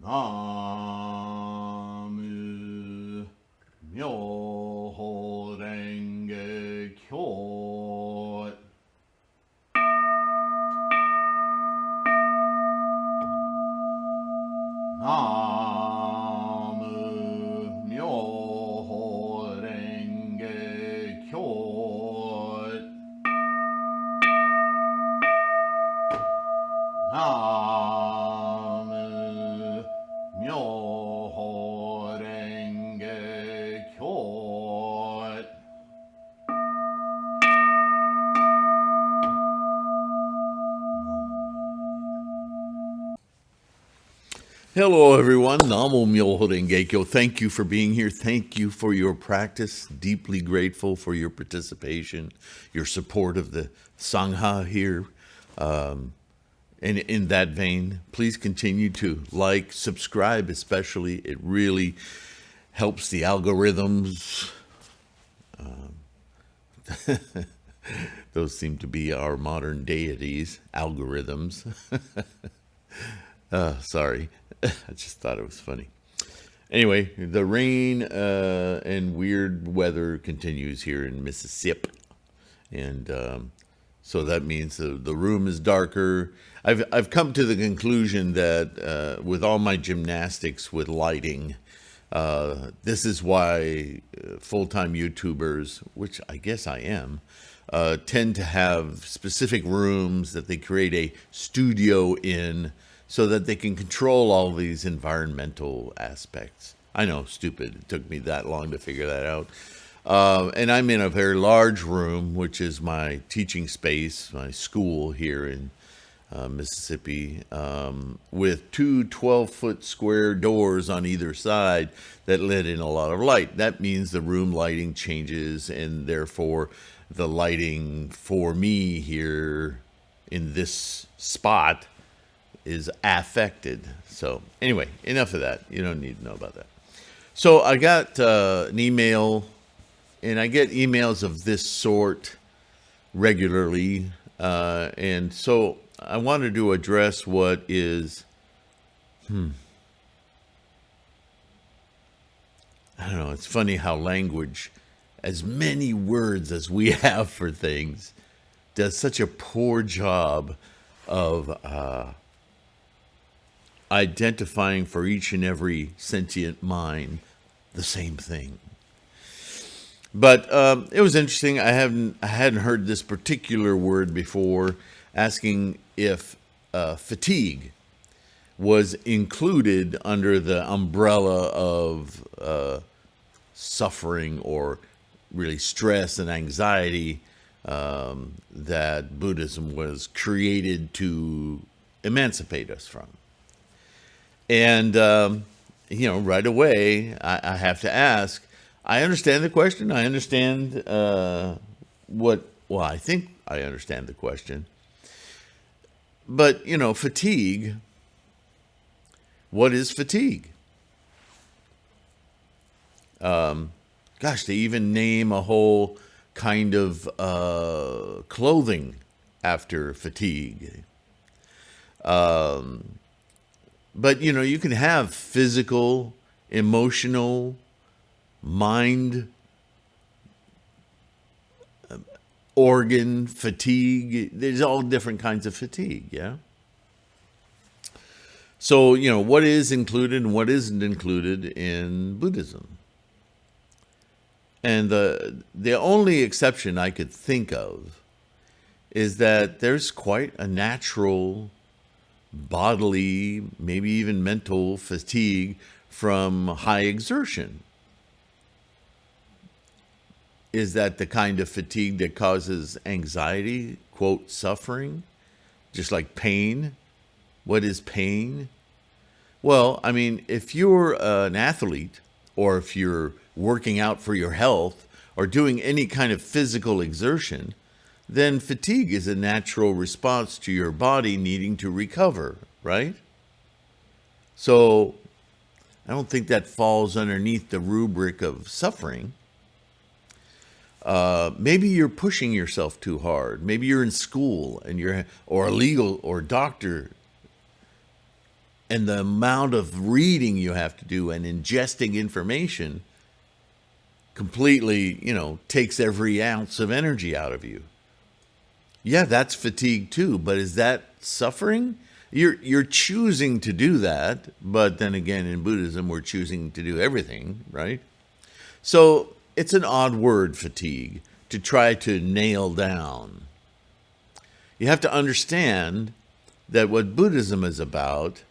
나무 묘호랭개교 나무 묘호랭개교 나무 묘호랭개교 Hello, everyone. Namo Myoho Renge-kyo. Thank you for being here. Thank you for your practice. Deeply grateful for your participation, your support of the Sangha here. And in that vein, please continue to like, subscribe, especially. It really helps the algorithms. Those seem to be our modern deities, algorithms. Sorry, I just thought it was funny. Anyway, the rain and weird weather continues here in Mississippi. And so that means the room is darker. I've come to the conclusion that with all my gymnastics with lighting, this is why full-time YouTubers, which I guess I am, tend to have specific rooms that they create a studio in so that they can control all these environmental aspects. I know, stupid. It took me that long to figure that out. And I'm in a very large room, which is my teaching space, my school here in Mississippi, with two 12-foot square doors on either side that let in a lot of light. That means the room lighting changes, and therefore the lighting for me here in this spot is affected. So anyway, enough of that. You don't need to know about that. So I got an email, and I get emails of this sort regularly. And so I wanted to address what is, I don't know, it's funny how language, as many words as we have for things, does such a poor job of identifying for each and every sentient mind the same thing. But it was interesting. I hadn't heard this particular word before, asking if fatigue was included under the umbrella of suffering or really stress and anxiety that Buddhism was created to emancipate us from. And, right away, I have to ask, I understand the question. I understand I think I understand the question. But, fatigue, what is fatigue? Gosh, they even name a whole kind of clothing after fatigue. But, you can have physical, emotional, mind, organ fatigue. There's all different kinds of fatigue, yeah? So, what is included and what isn't included in Buddhism? And the only exception I could think of is that there's quite a natural bodily, maybe even mental fatigue from high exertion. Is that the kind of fatigue that causes anxiety, quote, suffering, just like pain? What is pain? Well, I mean, if you're an athlete, or if you're working out for your health, or doing any kind of physical exertion, then fatigue is a natural response to your body needing to recover, right? So I don't think that falls underneath the rubric of suffering. Maybe you're pushing yourself too hard. Maybe you're in school and or a legal or doctor and the amount of reading you have to do and ingesting information completely, takes every ounce of energy out of you. Yeah, that's fatigue too, but is that suffering? You're choosing to do that, but then again, in Buddhism, we're choosing to do everything, right? So it's an odd word, fatigue, to try to nail down. You have to understand that what Buddhism is about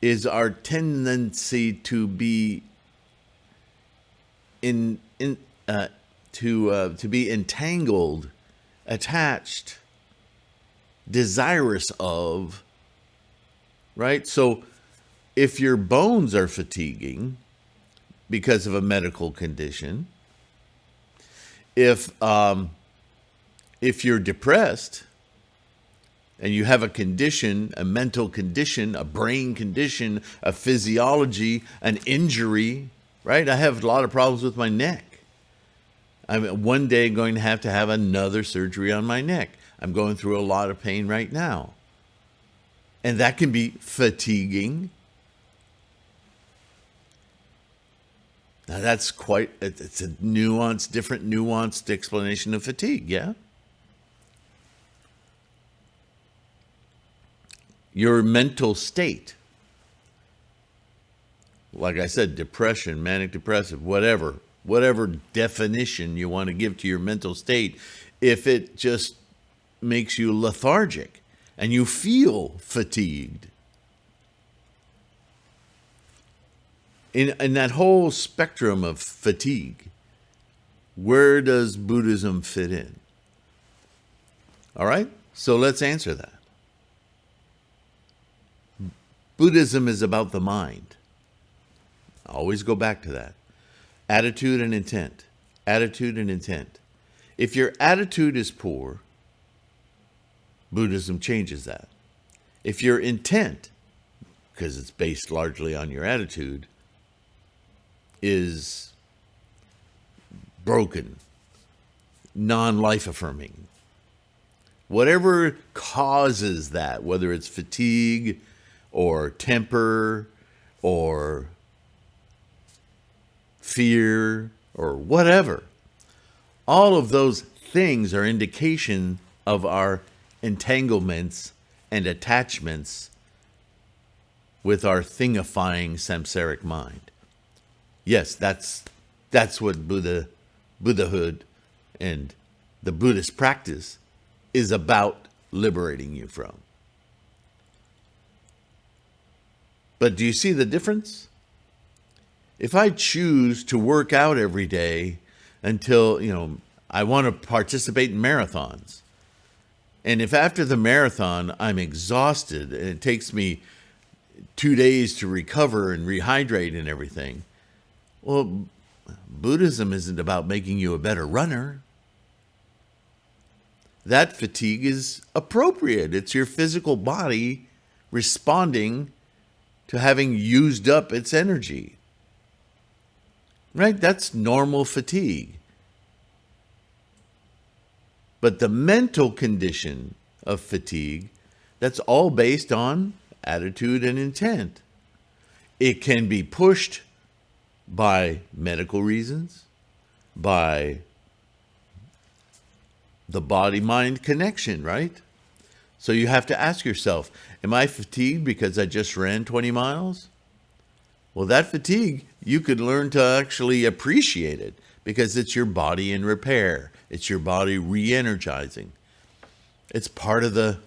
is our tendency to be to be entangled, attached, desirous of, right? So if your bones are fatiguing because of a medical condition, if you're depressed and you have a condition, a mental condition, a brain condition, a physiology, an injury, right? I have a lot of problems with my neck. I'm one day going to have another surgery on my neck. I'm going through a lot of pain right now. And that can be fatiguing. Now it's a different nuanced explanation of fatigue, yeah? Your mental state, like I said, depression, manic depressive, whatever definition you want to give to your mental state, if it just makes you lethargic and you feel fatigued, in that whole spectrum of fatigue, where does Buddhism fit in? All right, so let's answer that. Buddhism is about the mind. I always go back to that. Attitude and intent. Attitude and intent. If your attitude is poor, Buddhism changes that. If your intent, because it's based largely on your attitude, is broken, non-life affirming, whatever causes that, whether it's fatigue or temper or fear or whatever, all of those things are indication of our entanglements and attachments with our thingifying samsaric mind. Yes, that's what Buddhahood and the Buddhist practice is about liberating you from. But do you see the difference? If I choose to work out every day until, I want to participate in marathons, and if after the marathon I'm exhausted and it takes me 2 days to recover and rehydrate and everything, well, Buddhism isn't about making you a better runner. That fatigue is appropriate. It's your physical body responding to having used up its energy. Right? That's normal fatigue. But the mental condition of fatigue, that's all based on attitude and intent. It can be pushed by medical reasons, by the body-mind connection, right? So you have to ask yourself, am I fatigued because I just ran 20 miles? Well, that fatigue, you could learn to actually appreciate it because it's your body in repair. It's your body re-energizing. It's part of the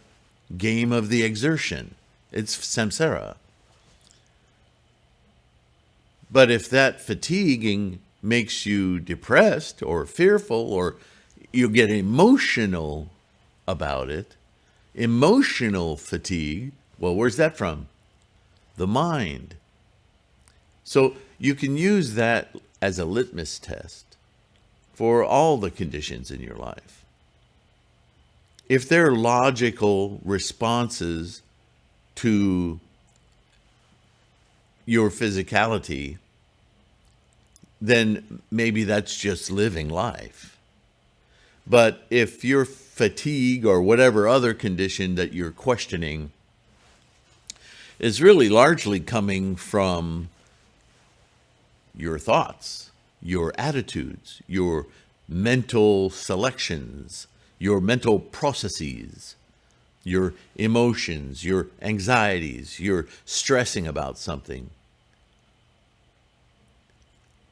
game of the exertion. It's samsara. But if that fatiguing makes you depressed or fearful or you get emotional about it, emotional fatigue, well, where's that from? The mind. So you can use that as a litmus test for all the conditions in your life. If they're logical responses to your physicality, then maybe that's just living life. But if your fatigue or whatever other condition that you're questioning is really largely coming from your thoughts, your attitudes, your mental selections, your mental processes, your emotions, your anxieties, your stressing about something.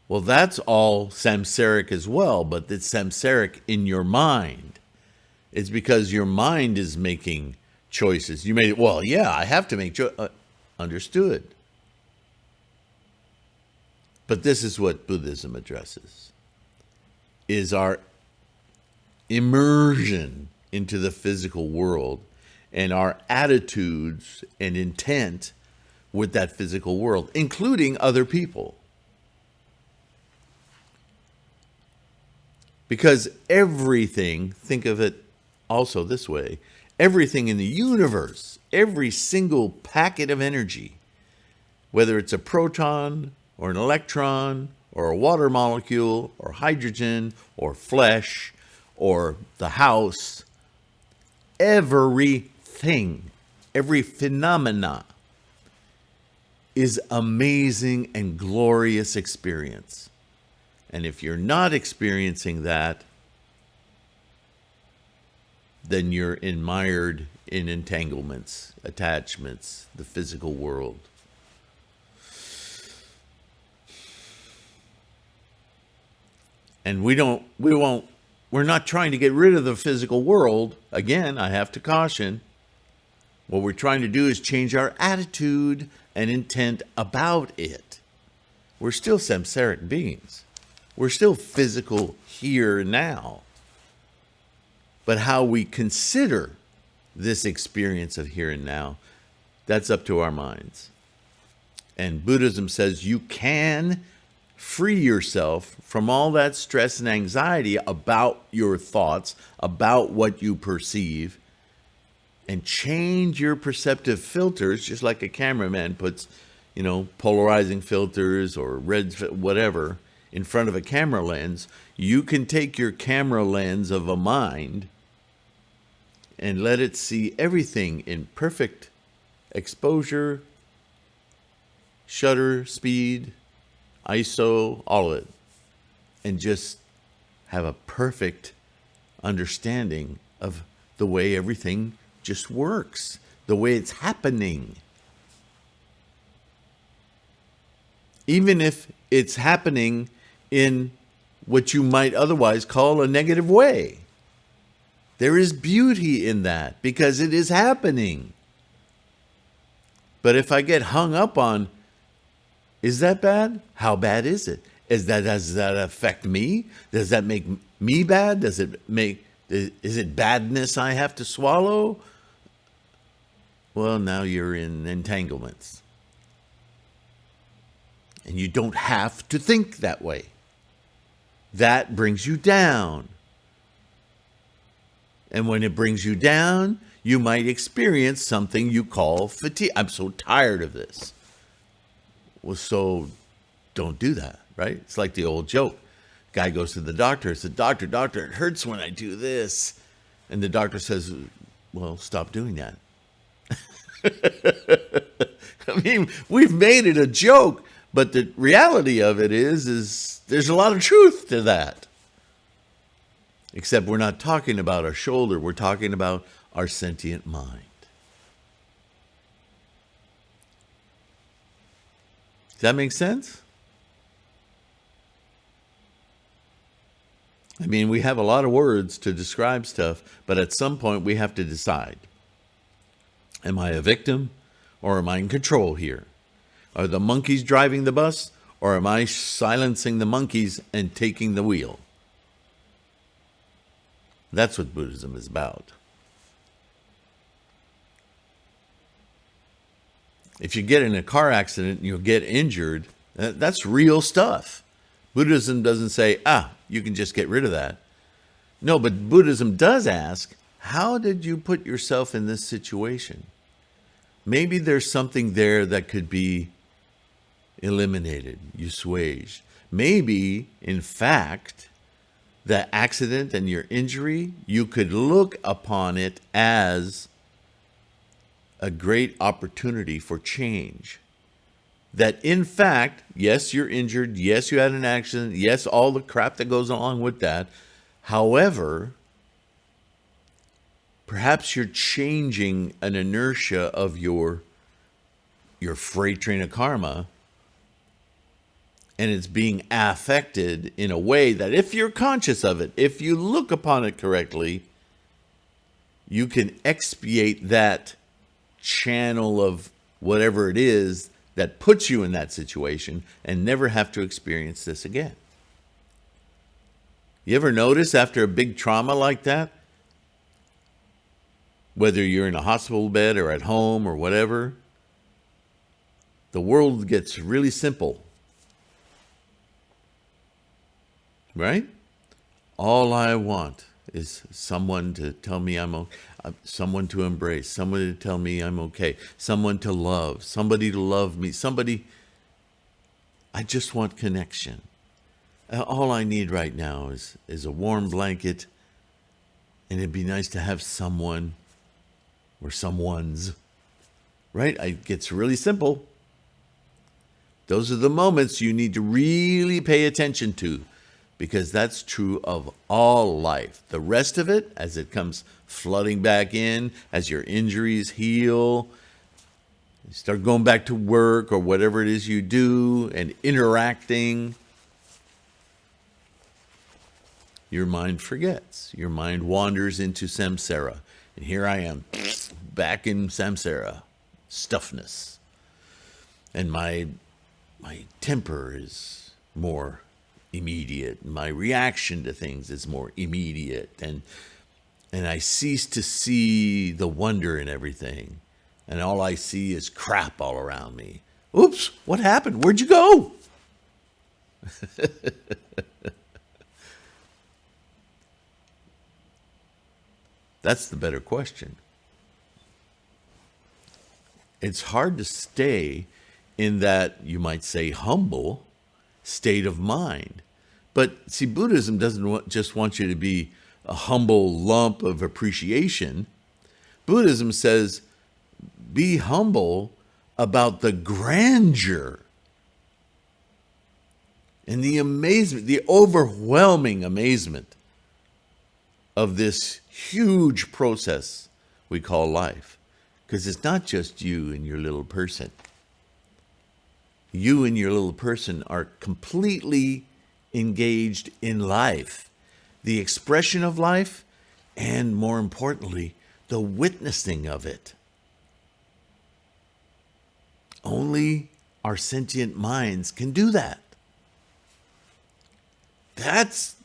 Well, that's all samsaric as well, but it's samsaric in your mind. It's because your mind is making choices. You made it, well, yeah, I have to make choices. Understood. But this is what Buddhism addresses, is our immersion into the physical world and our attitudes and intent with that physical world, including other people. Because everything, think of it also this way, everything in the universe, every single packet of energy, whether it's a proton or an electron or a water molecule or hydrogen or flesh or the house, everything, every phenomena is amazing and glorious experience. And if you're not experiencing that, then you're mired in entanglements, attachments, the physical world. And we're not trying to get rid of the physical world. Again, I have to caution. What we're trying to do is change our attitude and intent about it. We're still samsaric beings. We're still physical here and now. But how we consider this experience of here and now, that's up to our minds. And Buddhism says you can free yourself from all that stress and anxiety about your thoughts, about what you perceive, and change your perceptive filters, just like a cameraman puts, polarizing filters or red, whatever, in front of a camera lens. You can take your camera lens of a mind and let it see everything in perfect exposure, shutter speed, ISO, all of it, and just have a perfect understanding of the way everything just works, the way it's happening. Even if it's happening in what you might otherwise call a negative way, there is beauty in that because it is happening. But if I get hung up on, is that bad? How bad is it? Does that affect me? Does that make me bad? Is it badness I have to swallow? Well, now you're in entanglements. And you don't have to think that way. That brings you down. And when it brings you down, you might experience something you call fatigue. I'm so tired of this. Well, so don't do that, right? It's like the old joke. Guy goes to the doctor, says, doctor, it hurts when I do this. And the doctor says, well, stop doing that. I mean, we've made it a joke, but the reality of it is there's a lot of truth to that. Except we're not talking about our shoulder. We're talking about our sentient mind. Does that make sense? I mean, we have a lot of words to describe stuff, but at some point we have to decide. Am I a victim or am I in control here? Are the monkeys driving the bus or am I silencing the monkeys and taking the wheel? That's what Buddhism is about. If you get in a car accident and you'll get injured, that's real stuff. Buddhism doesn't say, you can just get rid of that. No, but Buddhism does ask, how did you put yourself in this situation? Maybe there's something there that could be eliminated, assuaged. Maybe, in fact, the accident and your injury, you could look upon it as a great opportunity for change. That in fact, yes, you're injured. Yes, you had an accident. Yes, all the crap that goes along with that. However, perhaps you're changing an inertia of your freight train of karma, and it's being affected in a way that if you're conscious of it, if you look upon it correctly, you can expiate that channel of whatever it is that puts you in that situation and never have to experience this again. You ever notice after a big trauma like that, whether you're in a hospital bed or at home or whatever, the world gets really simple. Right? All I want is someone to tell me someone to embrace, someone to tell me I'm okay, someone to love, somebody to love me, I just want connection. All I need right now is a warm blanket, and it'd be nice to have someone or someone's, right? It gets really simple. Those are the moments you need to really pay attention to, because that's true of all life. The rest of it, as it comes flooding back in, as your injuries heal, you start going back to work or whatever it is you do and interacting, your mind forgets. Your mind wanders into samsara. And here I am, back in samsara, stuffness. And my temper is more immediate. My reaction to things is more immediate. And I cease to see the wonder in everything. And all I see is crap all around me. Oops, what happened? Where'd you go? That's the better question. It's hard to stay in that, you might say, humble state of mind. But see, Buddhism doesn't just want you to be a humble lump of appreciation. Buddhism says, be humble about the grandeur and the amazement, the overwhelming amazement of this huge process we call life. Because it's not just you and your little person. You and your little person are completely engaged in life, the expression of life, and more importantly, the witnessing of it. Only our sentient minds can do that. That's,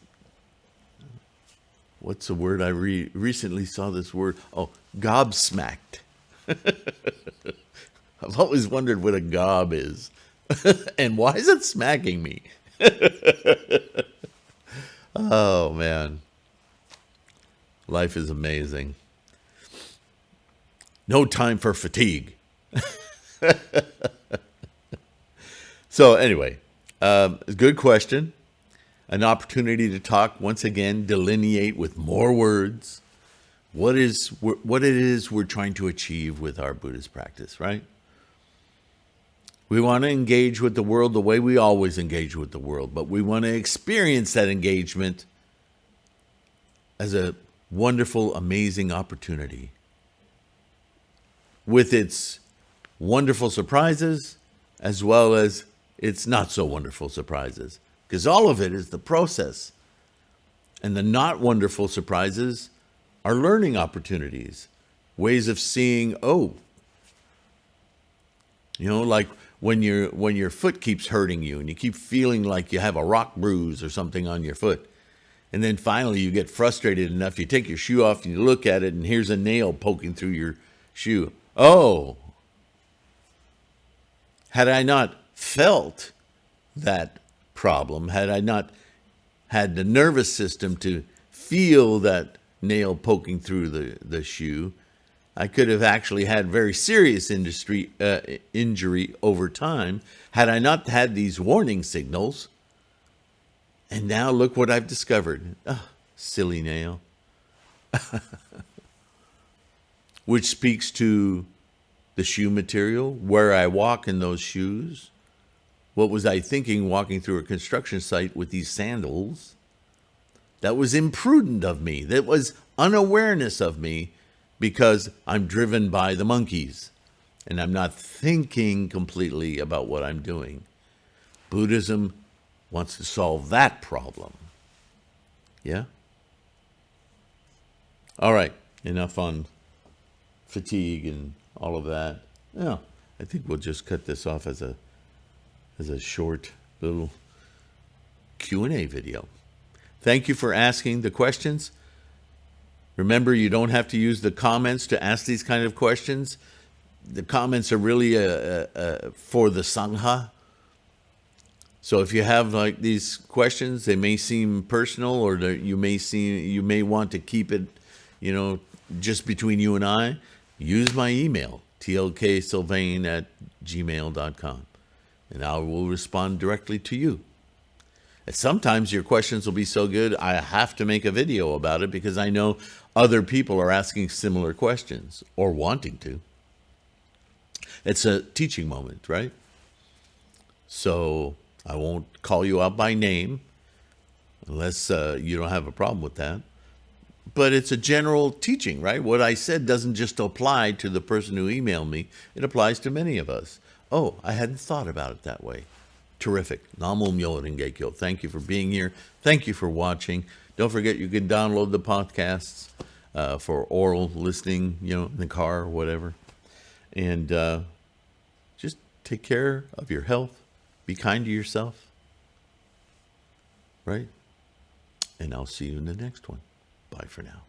what's the word I recently saw this word? Oh, gobsmacked. I've always wondered what a gob is. And why is it smacking me? Oh, man. Life is amazing. No time for fatigue. So anyway, good question. An opportunity to talk, once again, delineate with more words what it is we're trying to achieve with our Buddhist practice, right? We want to engage with the world the way we always engage with the world, but we want to experience that engagement as a wonderful, amazing opportunity with its wonderful surprises as well as its not so wonderful surprises, because all of it is the process. And the not wonderful surprises are learning opportunities, ways of seeing, like when your foot keeps hurting you and you keep feeling like you have a rock bruise or something on your foot. And then finally you get frustrated enough, you take your shoe off and you look at it and here's a nail poking through your shoe. Oh, had I not felt that problem, had I not had the nervous system to feel that nail poking through the shoe, I could have actually had very serious injury over time had I not had these warning signals. And now look what I've discovered. Silly nail. Which speaks to the shoe material, where I walk in those shoes. What was I thinking walking through a construction site with these sandals? That was imprudent of me. That was unawareness of me because I'm driven by the monkeys and I'm not thinking completely about what I'm doing. Buddhism wants to solve that problem. Yeah? All right, enough on fatigue and all of that. Yeah, I think we'll just cut this off as a short little Q&A video. Thank you for asking the questions. Remember, you don't have to use the comments to ask these kind of questions. The comments are really for the Sangha. So if you have like these questions, they may seem personal, or you may want to keep it, just between you and I. Use my email, tlksylvain@gmail.com, and I will respond directly to you. And sometimes your questions will be so good, I have to make a video about it because I know other people are asking similar questions or wanting to. It's a teaching moment, right? So I won't call you out by name unless you don't have a problem with that. But it's a general teaching, right? What I said doesn't just apply to the person who emailed me. It applies to many of us. Oh, I hadn't thought about it that way. Terrific. Namo Myoho Renge Kyo. Thank you for being here. Thank you for watching. Don't forget you can download the podcasts for oral listening, in the car or whatever. And just take care of your health. Be kind to yourself. Right? And I'll see you in the next one. Bye for now.